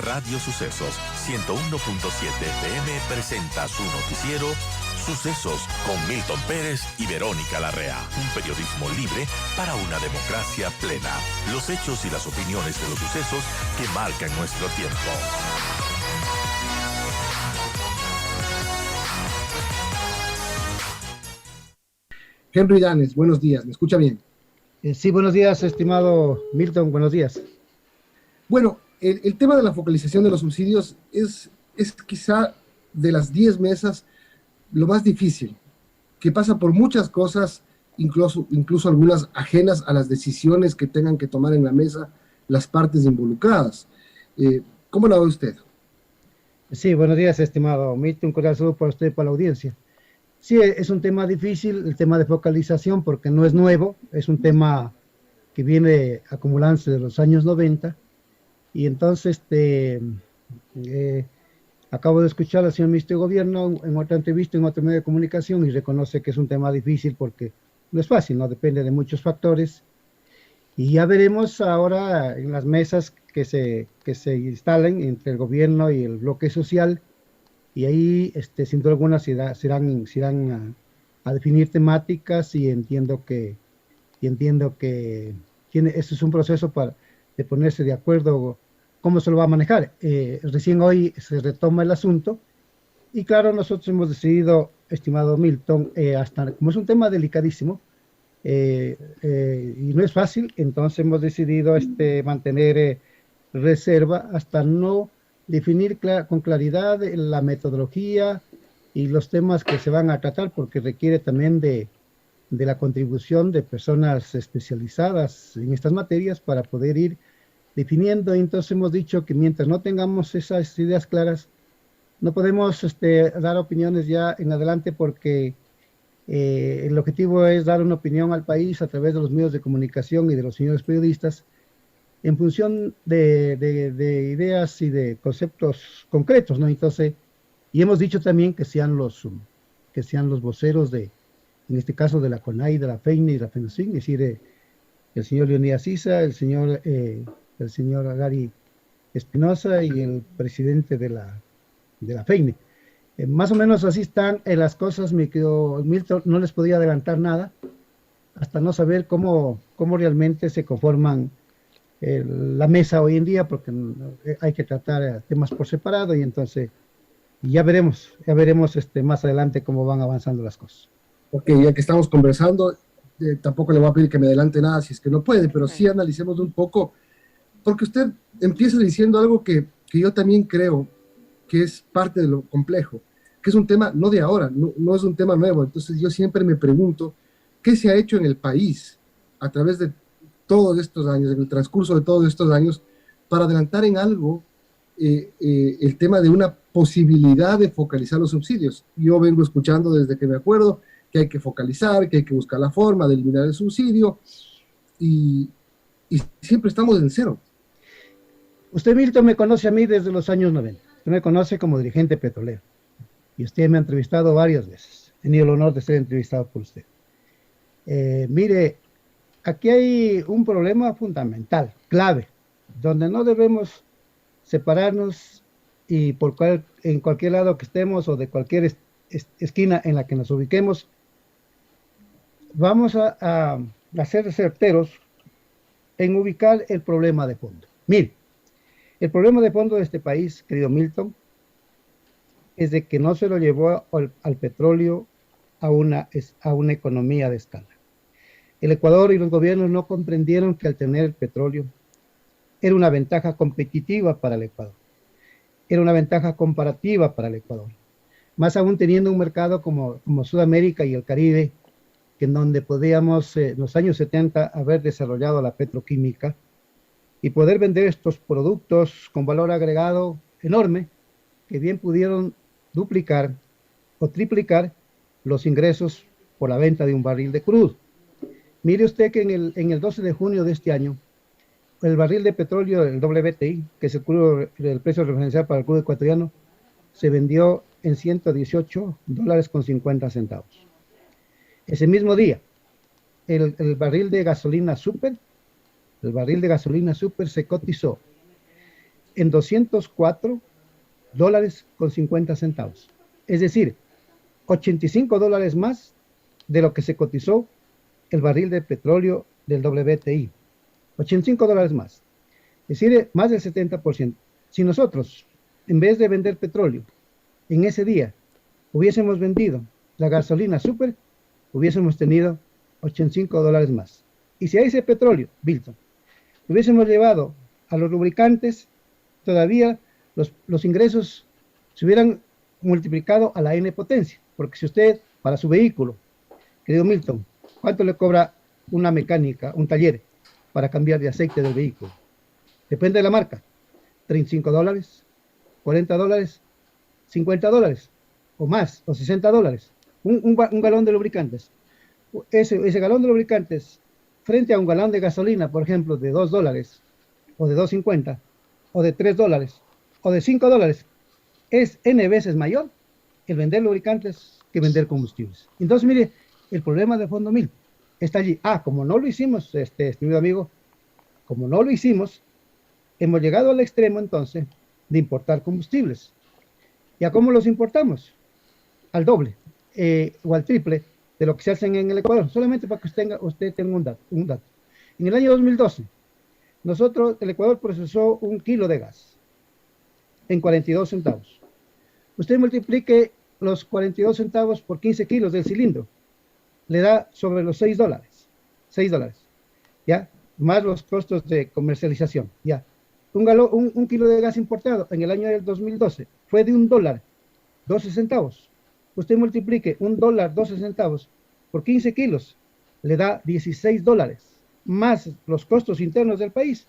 Radio Sucesos 101.7 FM presenta su noticiero Sucesos con Milton Pérez y Verónica Larrea. Un periodismo libre para una democracia plena. Los hechos y las opiniones de los sucesos que marcan nuestro tiempo. Henry Danes, buenos días, ¿me escucha bien? Sí, buenos días, estimado Milton, buenos días. Bueno, el tema de la focalización de los subsidios es quizá de las 10 mesas lo más difícil, que pasa por muchas cosas, incluso algunas ajenas a las decisiones que tengan que tomar en la mesa las partes involucradas. ¿Cómo la ve usted? Sí, buenos días, estimado Milton, un cordial saludo para usted y para la audiencia. Sí, es un tema difícil, el tema de focalización, porque no es nuevo, es un tema que viene acumulándose de los años 90, y entonces acabo de escuchar al señor ministro de Gobierno en otra entrevista, en otro medio de comunicación, y reconoce que es un tema difícil porque no es fácil, ¿no? Depende de muchos factores, y ya veremos ahora en las mesas que se instalen entre el gobierno y el bloque social, y ahí, sin duda alguna, se irán a definir temáticas, y entiendo que eso es un proceso de ponerse de acuerdo cómo se lo va a manejar. Recién hoy se retoma el asunto, y claro, nosotros hemos decidido, estimado Milton, como es un tema delicadísimo, y no es fácil, entonces hemos decidido mantener reserva hasta no definir con claridad la metodología y los temas que se van a tratar, porque requiere también de la contribución de personas especializadas en estas materias para poder ir definiendo. Entonces hemos dicho que mientras no tengamos esas ideas claras, no podemos dar opiniones ya en adelante, porque el objetivo es dar una opinión al país a través de los medios de comunicación y de los señores periodistas, en función de ideas y de conceptos concretos, ¿no? Entonces, y hemos dicho también que sean los voceros en este caso de la CONAI, de la FEINE y de la FENACIN, es decir, el señor Leonidas Sisa, el señor Gary Espinosa y el presidente de la FEINE. Más o menos así están las cosas, mi querido Milton. No les podía adelantar nada hasta no saber cómo realmente se conforman la mesa hoy en día, porque hay que tratar temas por separado, y entonces ya veremos más adelante cómo van avanzando las cosas. Ok, ya que estamos conversando, tampoco le voy a pedir que me adelante nada si es que no puede, pero sí analicemos un poco, porque usted empieza diciendo algo que yo también creo que es parte de lo complejo, que es un tema no de ahora, no es un tema nuevo. Entonces yo siempre me pregunto, ¿qué se ha hecho en el país a través de todos estos años, en el transcurso de todos estos años, para adelantar en algo el tema de una posibilidad de focalizar los subsidios? Yo vengo escuchando desde que me acuerdo que hay que focalizar, que hay que buscar la forma de eliminar el subsidio, y siempre estamos en cero. Usted, Milton, me conoce a mí desde los años 90. Usted me conoce como dirigente petrolero, y usted me ha entrevistado varias veces. He tenido el honor de ser entrevistado por usted. Mire, aquí hay un problema fundamental, clave, donde no debemos separarnos, y en cualquier lado que estemos o de cualquier esquina en la que nos ubiquemos, vamos a ser certeros en ubicar el problema de fondo. Mire, el problema de fondo de este país, querido Milton, es de que no se lo llevó al petróleo a una economía de escala. El Ecuador y los gobiernos no comprendieron que al tener el petróleo era una ventaja competitiva para el Ecuador, era una ventaja comparativa para el Ecuador, más aún teniendo un mercado como Sudamérica y el Caribe, que en donde podíamos en los años 70 haber desarrollado la petroquímica y poder vender estos productos con valor agregado enorme, que bien pudieron duplicar o triplicar los ingresos por la venta de un barril de crudo. Mire usted que en el 12 de junio de este año, el barril de petróleo, el WTI, que es el precio referencial para el crudo ecuatoriano, se vendió en $118.50. Ese mismo día, el barril de gasolina super se cotizó en $204.50. Es decir, $85 más de lo que se cotizó el barril de petróleo del WTI. $85 más. Es decir, más del 70%. Si nosotros, en vez de vender petróleo, en ese día hubiésemos vendido la gasolina super, hubiésemos tenido $85 más. Y si a ese petróleo, Bilton, hubiésemos llevado a los lubricantes, todavía los ingresos se hubieran multiplicado a la N potencia. Porque si usted, para su vehículo, querido Milton, ¿cuánto le cobra una mecánica, un taller, para cambiar de aceite del vehículo? Depende de la marca. $35, $40, $50 o más, o $60. Un galón de lubricantes. Ese galón de lubricantes frente a un galón de gasolina, por ejemplo, de $2 o de $2.50 o de $3 o de $5, es N veces mayor el vender lubricantes que vender combustibles. Entonces, mire, el problema de fondo mil está allí. Como no lo hicimos, estimado amigo, como no lo hicimos, hemos llegado al extremo entonces de importar combustibles. ¿Y a cómo los importamos? Al doble o al triple de lo que se hacen en el Ecuador. Solamente para que usted tenga un dato. En el año 2012, el Ecuador procesó 1 kilo de gas en 42 centavos. Usted multiplique los 42 centavos por 15 kilos del cilindro, le da sobre los $6. $6, ¿ya? Más los costos de comercialización, ¿ya? Un kilo de gas importado en el año del 2012 fue de $1.12. Usted multiplique $1.12 por 15 kilos, le da $16, más los costos internos del país.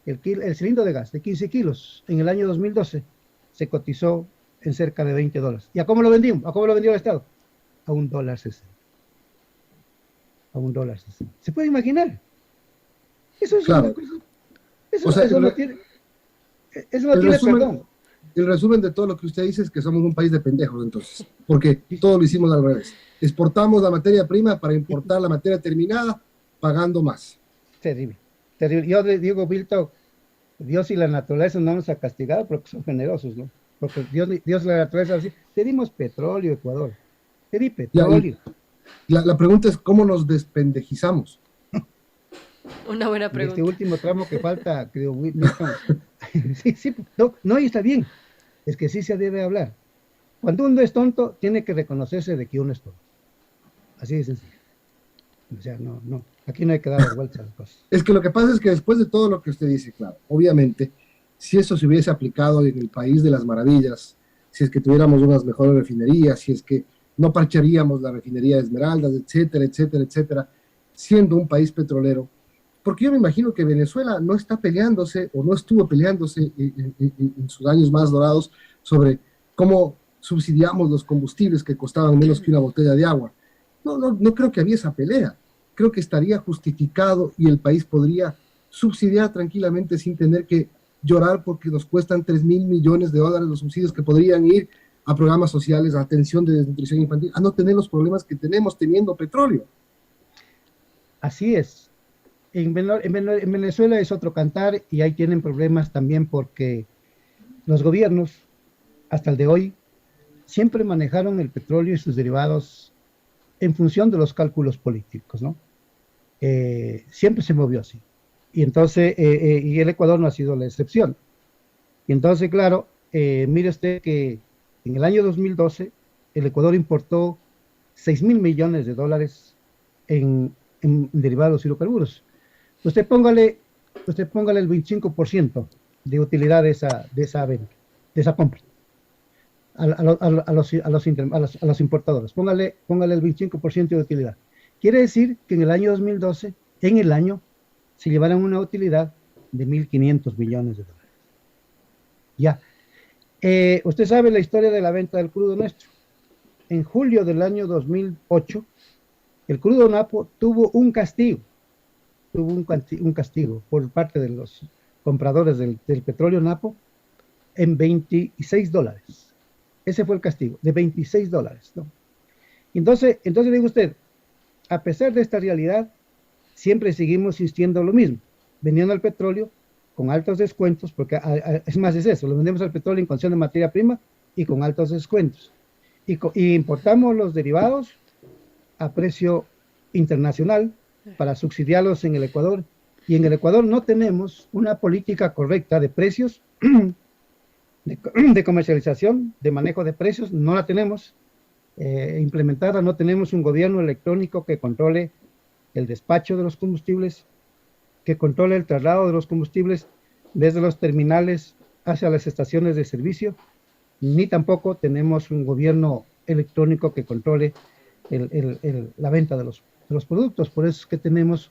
El cilindro de gas de 15 kilos en el año 2012 se cotizó en cerca de $20. ¿Y a cómo lo vendimos? ¿A cómo lo vendió el Estado? A $1.60. A $1.60. ¿Se puede imaginar? Eso es claro. una cosa. Eso no tiene perdón. El resumen de todo lo que usted dice es que somos un país de pendejos, entonces, porque todo lo hicimos al revés. Exportamos la materia prima para importar la materia terminada, pagando más. Terrible, terrible. Yo le digo, Bilton, Dios y la naturaleza no nos ha castigado porque son generosos, ¿no? Porque Dios y la naturaleza así. Te dimos petróleo, Ecuador. Te di petróleo. La pregunta es, ¿cómo nos despendejizamos? Una buena pregunta. Este último tramo que falta, creo, sí, no, y está bien. Es que sí se debe hablar. Cuando uno es tonto, tiene que reconocerse de que uno es tonto. Así de sencillo. O sea, no. Aquí no hay que dar vueltas a las cosas. Es que lo que pasa es que después de todo lo que usted dice, claro, obviamente, si eso se hubiese aplicado en el país de las maravillas, si es que tuviéramos unas mejores refinerías, si es que no parcharíamos la refinería de Esmeraldas, etcétera, etcétera, etcétera, siendo un país petrolero, porque yo me imagino que Venezuela no está peleándose o no estuvo peleándose en sus años más dorados sobre cómo subsidiamos los combustibles que costaban menos que una botella de agua. No creo que había esa pelea. Creo que estaría justificado y el país podría subsidiar tranquilamente sin tener que llorar porque nos cuestan $3.000 millones los subsidios que podrían ir a programas sociales, a atención de desnutrición infantil, a no tener los problemas que tenemos teniendo petróleo. Así es. En Venezuela es otro cantar y ahí tienen problemas también porque los gobiernos, hasta el de hoy, siempre manejaron el petróleo y sus derivados en función de los cálculos políticos, ¿no? Siempre se movió así. Y entonces, y el Ecuador no ha sido la excepción. Y entonces, claro, mire usted que en el año 2012 el Ecuador importó $6.000 millones en derivados hidrocarburos. Usted póngale el 25% de utilidad de esa venta, de esa compra a los importadores. Póngale el 25% de utilidad. Quiere decir que en el año 2012, se llevaron una utilidad de $1.500 millones. Ya. Usted sabe la historia de la venta del crudo nuestro. En julio del año 2008, el crudo Napo tuvo un castigo por parte de los compradores del petróleo Napo en $26. Ese fue el castigo, de $26, ¿no? Entonces digo usted, a pesar de esta realidad, siempre seguimos insistiendo lo mismo, vendiendo el petróleo con altos descuentos, porque es más, es eso, lo vendemos al petróleo en condición de materia prima y con altos descuentos. Y importamos los derivados a precio internacional para subsidiarlos en el Ecuador. Y en el Ecuador no tenemos una política correcta de precios, de comercialización, de manejo de precios, no la tenemos implementada, no tenemos un gobierno electrónico que controle el despacho de los combustibles, que controle el traslado de los combustibles desde los terminales hacia las estaciones de servicio, ni tampoco tenemos un gobierno electrónico que controle la venta de los productos. Por eso es que tenemos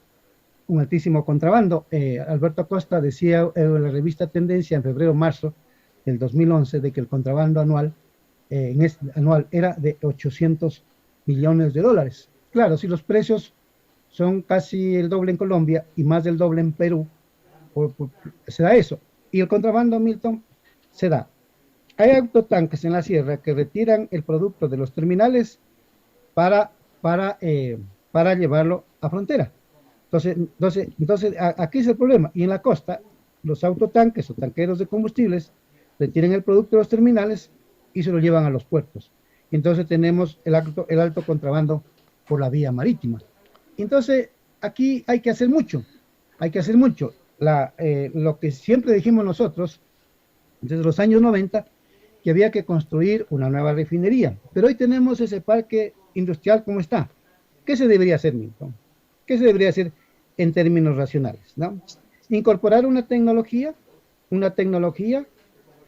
un altísimo contrabando. Alberto Acosta decía en la revista Tendencia en febrero-marzo del 2011 de que el contrabando anual, anual era de 800 millones de dólares. Claro, si los precios son casi el doble en Colombia y más del doble en Perú, se da eso. Y el contrabando, Milton, se da. Hay autotanques en la sierra que retiran el producto de los terminales para llevarlo a frontera. Entonces, aquí es el problema. Y en la costa, los autotanques o tanqueros de combustibles retiran el producto de los terminales y se lo llevan a los puertos. Entonces tenemos el alto contrabando por la vía marítima. Entonces, aquí hay que hacer mucho. Hay que hacer mucho. Lo que siempre dijimos nosotros, desde los años 90, que había que construir una nueva refinería. Pero hoy tenemos ese parque industrial como está. ¿Qué se debería hacer, Milton? ¿Qué se debería hacer en términos racionales, ¿no? Incorporar una tecnología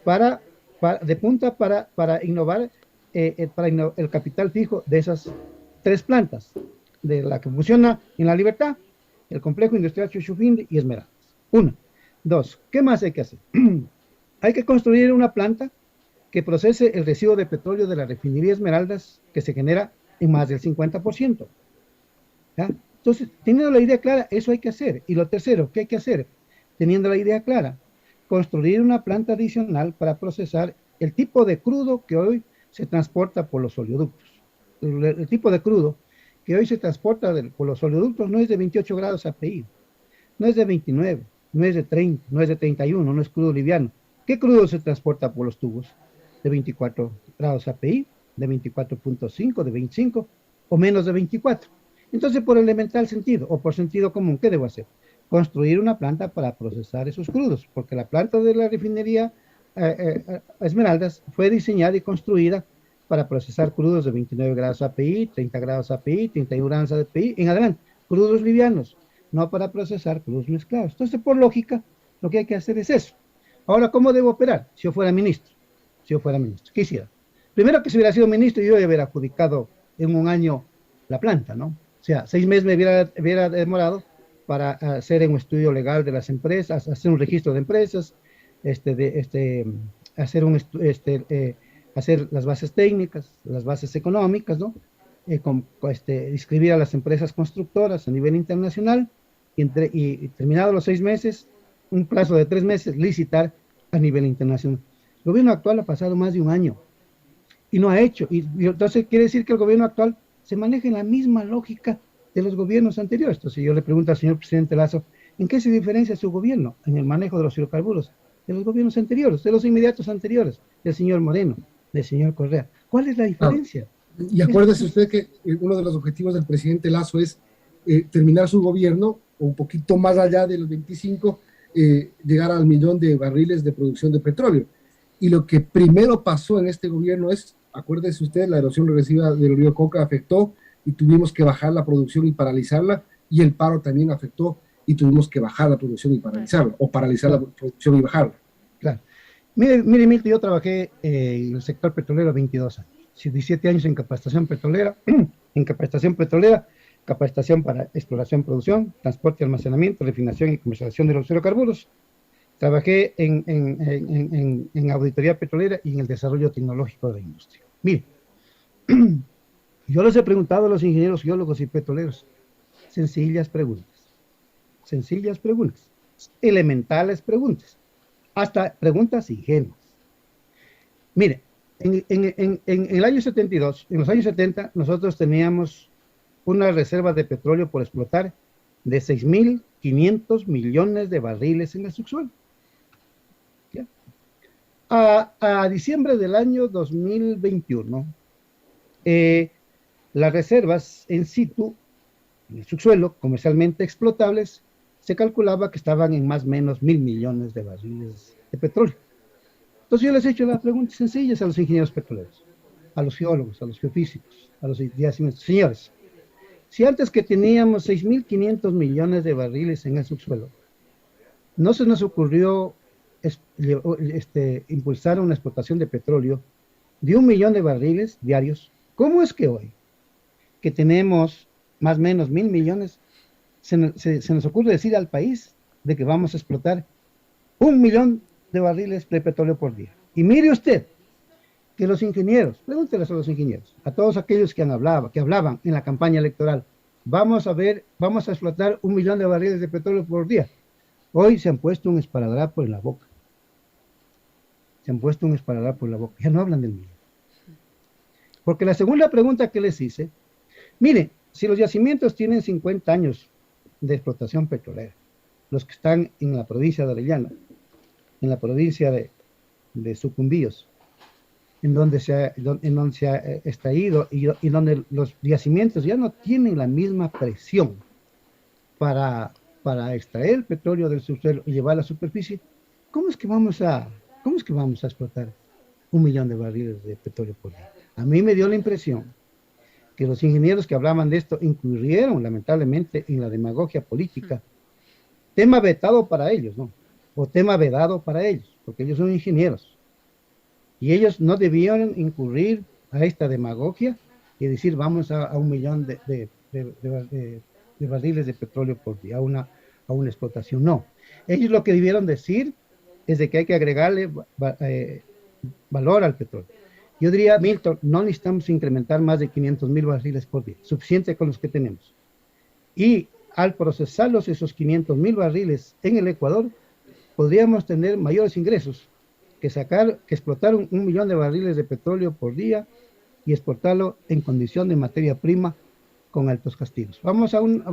de punta para innovar, el capital fijo de esas 3 plantas, de la que funciona en La Libertad, el complejo industrial Chuchufindi y Esmeraldas. 1. 2. ¿Qué más hay que hacer? Hay que construir una planta que procese el residuo de petróleo de la refinería Esmeraldas, que se genera en más del 50%. ¿Ya? Entonces, teniendo la idea clara, eso hay que hacer. Y lo tercero, ¿qué hay que hacer? Teniendo la idea clara, construir una planta adicional para procesar el tipo de crudo que hoy se transporta por los oleoductos. El tipo de crudo que hoy se transporta por los oleoductos no es de 28 grados API, no es de 29, no es de 30, no es de 31, no es crudo liviano. ¿Qué crudo se transporta por los tubos? De 24 grados API, de 24.5, de 25 o menos de 24. Entonces, por elemental sentido o por sentido común, ¿qué debo hacer? Construir una planta para procesar esos crudos, porque la planta de la refinería Esmeraldas fue diseñada y construida para procesar crudos de 29 grados API, 30 grados API, 31 grados API, en adelante, crudos livianos, no para procesar crudos mezclados. Entonces, por lógica, lo que hay que hacer es eso. Ahora, ¿cómo debo operar? Si yo fuera ministro, ¿qué hiciera? Primero, que si hubiera sido ministro, yo hubiera adjudicado en un año la planta, ¿no? O sea, 6 meses me hubiera demorado para hacer un estudio legal de las empresas, hacer un registro de empresas, hacer las bases técnicas, las bases económicas, ¿no? Inscribir a las empresas constructoras a nivel internacional y terminados los 6 meses, un plazo de 3 meses, licitar a nivel internacional. El gobierno actual ha pasado más de un año y no ha hecho. Y entonces quiere decir que el gobierno actual se maneja en la misma lógica de los gobiernos anteriores. Entonces yo le pregunto al señor presidente Lasso, ¿en qué se diferencia su gobierno en el manejo de los hidrocarburos de los gobiernos anteriores, de los inmediatos anteriores, del señor Moreno, del señor Correa? ¿Cuál es la diferencia? Y acuérdese usted que uno de los objetivos del presidente Lasso es terminar su gobierno, o un poquito más allá de los 25, llegar al 1.000.000 de barriles de producción de petróleo. Y lo que primero pasó en este gobierno es, acuérdese usted, la erosión regresiva del río Coca afectó y tuvimos que bajar la producción y paralizarla, y el paro también afectó y tuvimos que bajar la producción y paralizarla, o paralizar la producción y bajarla. Claro. Mire, Milton, yo trabajé en el sector petrolero 22 años, 17 años en capacitación petrolera, capacitación para exploración, producción, transporte, almacenamiento, refinación y comercialización de los hidrocarburos. Trabajé en auditoría petrolera y en el desarrollo tecnológico de la industria. Mire, yo les he preguntado a los ingenieros geólogos y petroleros sencillas preguntas, elementales preguntas, hasta preguntas ingenuas. Mire, en el año 72, en los años 70, nosotros teníamos una reserva de petróleo por explotar de 6.500 millones de barriles en el subsuelo. A diciembre del año 2021, las reservas en situ, en el subsuelo, comercialmente explotables, se calculaba que estaban en más o menos 1.000 millones de barriles de petróleo. Entonces yo les he hecho las preguntas sencillas a los ingenieros petroleros, a los geólogos, a los geofísicos, a los yacimientos. Señores, si antes que teníamos 6.500 millones de barriles en el subsuelo, no se nos ocurrió impulsar una explotación de petróleo de 1 millón de barriles diarios, ¿cómo es que hoy, que tenemos más o menos 1.000 millones, se nos ocurre decir al país de que vamos a explotar 1 millón de barriles de petróleo por día? Y mire usted que los ingenieros, pregúnteles a los ingenieros, a todos aquellos que hablaban en la campaña electoral, vamos a explotar 1 millón de barriles de petróleo por día. Hoy se han puesto un esparadrapo en la boca. Ya no hablan del millón. Porque la segunda pregunta que les hice, mire, si los yacimientos tienen 50 años de explotación petrolera, los que están en la provincia de Orellana, en la provincia de Sucumbíos, en donde se ha extraído y donde los yacimientos ya no tienen la misma presión para extraer el petróleo del subsuelo y llevar a la superficie, ¿cómo es que vamos a explotar 1 millón de barriles de petróleo por día? A mí me dio la impresión que los ingenieros que hablaban de esto incurrieron lamentablemente en la demagogia política, tema vetado para ellos, ¿no? O tema vedado para ellos, porque ellos son ingenieros. Y ellos no debieron incurrir a esta demagogia y decir vamos a 1 millón de barriles de petróleo por día, a una explotación. No. Ellos lo que debieron decir es de que hay que agregarle valor al petróleo. Yo diría, Milton, no necesitamos incrementar más de 500.000 barriles por día, suficiente con los que tenemos. Y al procesarlos esos 500.000 barriles en el Ecuador, podríamos tener mayores ingresos que explotar 1 millón de barriles de petróleo por día y exportarlo en condición de materia prima con altos castigos. Vamos a un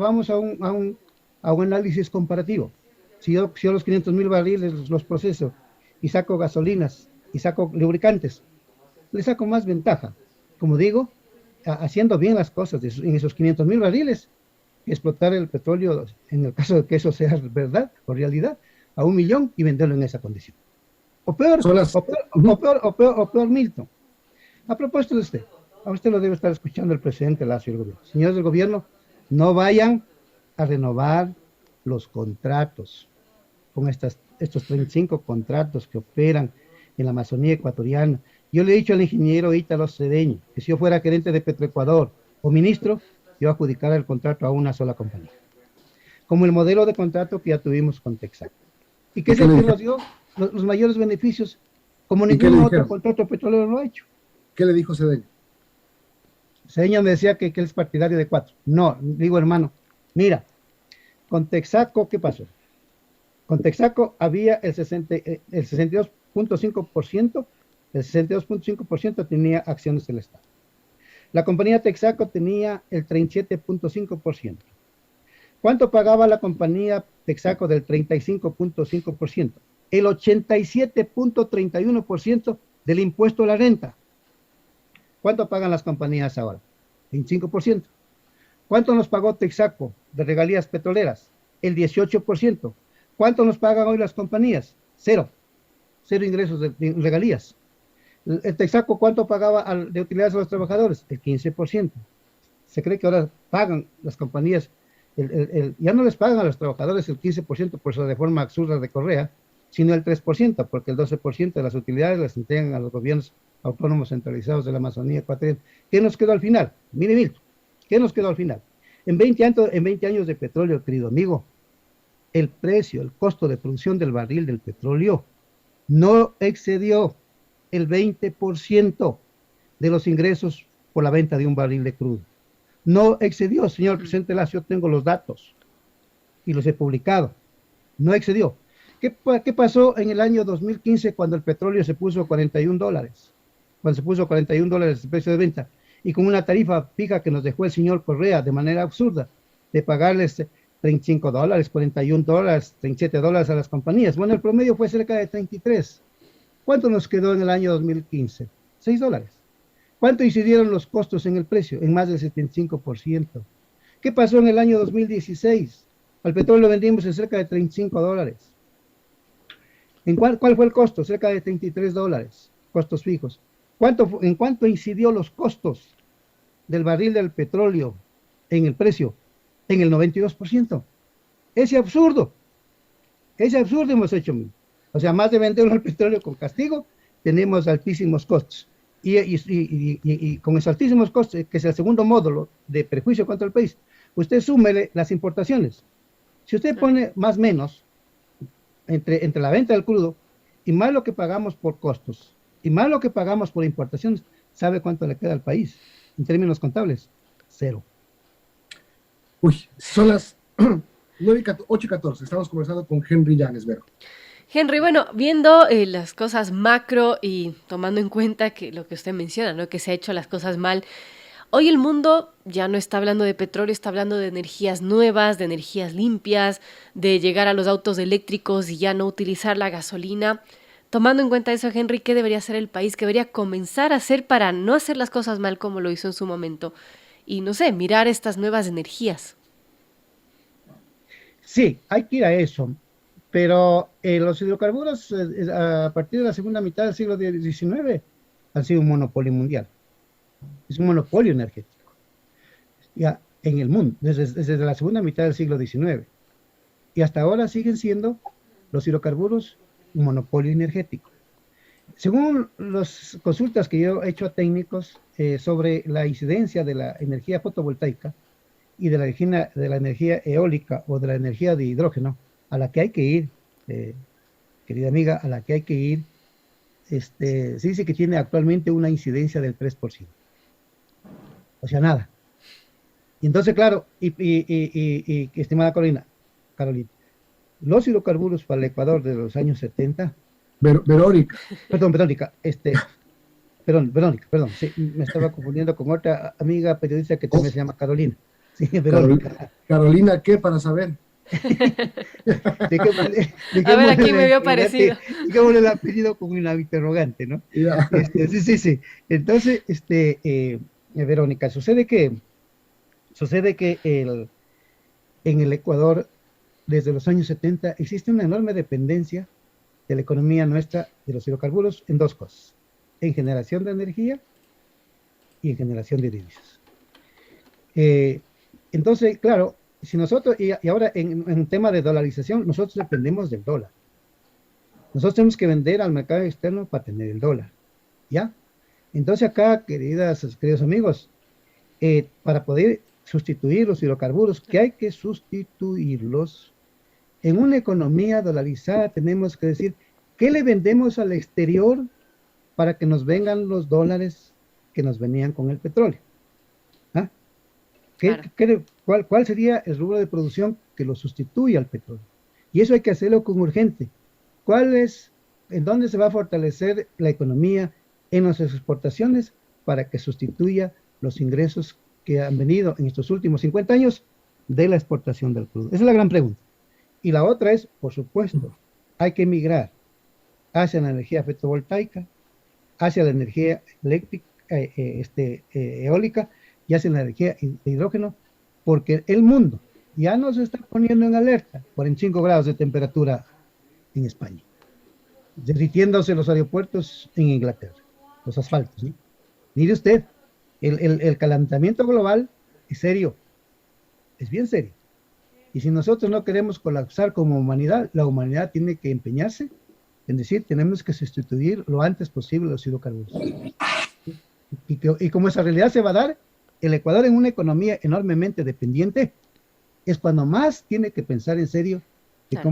análisis comparativo. Si yo los 500.000 barriles los proceso y saco gasolinas y saco lubricantes, le saco más ventaja, como digo, haciendo bien las cosas en esos 500.000 barriles, explotar el petróleo, en el caso de que eso sea verdad o realidad, a 1 millón y venderlo en esa condición. O peor, Milton. A propósito de usted, a usted lo debe estar escuchando el presidente Lazo y el gobierno. Señores del gobierno, no vayan a renovar los contratos con estos 35 contratos que operan en la Amazonía ecuatoriana. Yo le he dicho al ingeniero Ítalo Cedeño que si yo fuera gerente de Petroecuador o ministro, yo adjudicara el contrato a una sola compañía, como el modelo de contrato que ya tuvimos con Texaco. ¿Y qué es el que nos dio los mayores beneficios? Como ningún otro contrato petrolero lo ha hecho. ¿Qué le dijo Cedeño? Cedeño me decía que él es partidario de 4. No, digo, hermano, mira, con Texaco, ¿qué pasó? Con Texaco había el 62.5%, el 62.5% tenía acciones del Estado. La compañía Texaco tenía el 37.5%. ¿Cuánto pagaba la compañía Texaco del 35.5%? El 87.31% del impuesto a la renta. ¿Cuánto pagan las compañías ahora? 25%. ¿Cuánto nos pagó Texaco de regalías petroleras? El 18%. ¿Cuánto nos pagan hoy las compañías? Cero ingresos de regalías. El Texaco, ¿cuánto pagaba de utilidades a los trabajadores? El 15%. Se cree que ahora pagan las compañías, ya no les pagan a los trabajadores el 15% por esa reforma absurda de Correa, sino el 3%, porque el 12% de las utilidades las entregan a los gobiernos autónomos centralizados de la Amazonía ecuatoriana. ¿Qué nos quedó al final? Mire, Milton, ¿qué nos quedó al final? En 20 años de petróleo, querido amigo, el precio, el costo de producción del barril del petróleo no excedió el 20% de los ingresos por la venta de un barril de crudo. No excedió, señor presidente Lazo, yo tengo los datos y los he publicado. No excedió. ¿Qué pasó en el año 2015 cuando el petróleo se puso a $41? Cuando se puso a $41 el precio de venta y con una tarifa fija que nos dejó el señor Correa de manera absurda de pagarles $35, $41, $37 a las compañías. Bueno, el promedio fue cerca de 33. ¿Cuánto nos quedó en el año 2015? $6. ¿Cuánto incidieron los costos en el precio? En más del 75%. ¿Qué pasó en el año 2016? Al petróleo lo vendimos en cerca de $35. ¿Cuál fue el costo? Cerca de $33, costos fijos. ¿En cuánto incidió los costos del barril del petróleo en el precio? En el 92%. Ese absurdo hemos hecho. O sea, más de venderlo al petróleo con castigo, tenemos altísimos costos. Y con esos altísimos costos, que es el segundo módulo de perjuicio contra el país, usted súmele las importaciones. Si usted pone más o menos entre la venta del crudo y más lo que pagamos por costos y más lo que pagamos por importaciones, ¿sabe cuánto le queda al país? En términos contables, 0. Uy, son las 8:14. Estamos conversando con Henry Llanes, Vero. Henry, bueno, viendo las cosas macro y tomando en cuenta que lo que usted menciona, ¿no? Que se ha hecho las cosas mal, hoy el mundo ya no está hablando de petróleo, está hablando de energías nuevas, de energías limpias, de llegar a los autos eléctricos y ya no utilizar la gasolina. Tomando en cuenta eso, Henry, ¿qué debería hacer el país? ¿Qué debería comenzar a hacer para no hacer las cosas mal como lo hizo en su momento? Y no sé, mirar estas nuevas energías. Sí, hay que ir a eso. Pero los hidrocarburos, a partir de la segunda mitad del siglo XIX, han sido un monopolio mundial. Es un monopolio energético. Ya en el mundo, desde la segunda mitad del siglo XIX. Y hasta ahora siguen siendo los hidrocarburos un monopolio energético. Según las consultas que yo he hecho a técnicos sobre la incidencia de la energía fotovoltaica y de la energía eólica o de la energía de hidrógeno, a la que hay que ir, querida amiga, a la que hay que ir, se dice que tiene actualmente una incidencia del 3%. O sea, nada. Y entonces, claro, estimada Carolina, los hidrocarburos para el Ecuador de los años 70... Verónica. Verónica, sí, me estaba confundiendo con otra amiga periodista que también se llama Carolina. Sí, Verónica. Carolina, ¿qué para saber? A ver, aquí me vio parecido. Digámosle el apellido con una interrogante, ¿no? Yeah. Sí. Entonces, Verónica, sucede que en el Ecuador, desde los años 70, existe una enorme dependencia de la economía nuestra de los hidrocarburos en dos cosas: en generación de energía y en generación de divisas. Entonces, claro, si nosotros, y ahora en un tema de dolarización, nosotros dependemos del dólar. Nosotros tenemos que vender al mercado externo para tener el dólar, ¿ya? Entonces acá, queridos amigos, para poder sustituir los hidrocarburos, que hay que sustituirlos, en una economía dolarizada tenemos que decir, ¿qué le vendemos al exterior para que nos vengan los dólares que nos venían con el petróleo? ¿Ah? ¿Cuál sería el rubro de producción que lo sustituya al petróleo? Y eso hay que hacerlo con urgente. ¿En dónde se va a fortalecer la economía en nuestras exportaciones para que sustituya los ingresos que han venido en estos últimos 50 años de la exportación del crudo? Esa es la gran pregunta. Y la otra es, por supuesto, hay que migrar hacia la energía fotovoltaica, hacia la energía eléctrica, eólica y hacia la energía de hidrógeno, porque el mundo ya nos está poniendo en alerta. 45 grados de temperatura en España, derritiéndose los aeropuertos en Inglaterra, los asfaltos, ¿sí? Mire usted, el calentamiento global es serio, es bien serio. Y si nosotros no queremos colapsar como humanidad, la humanidad tiene que empeñarse en decir, tenemos que sustituir lo antes posible los hidrocarburos. Y como esa realidad se va a dar, el Ecuador, en una economía enormemente dependiente, es cuando más tiene que pensar en serio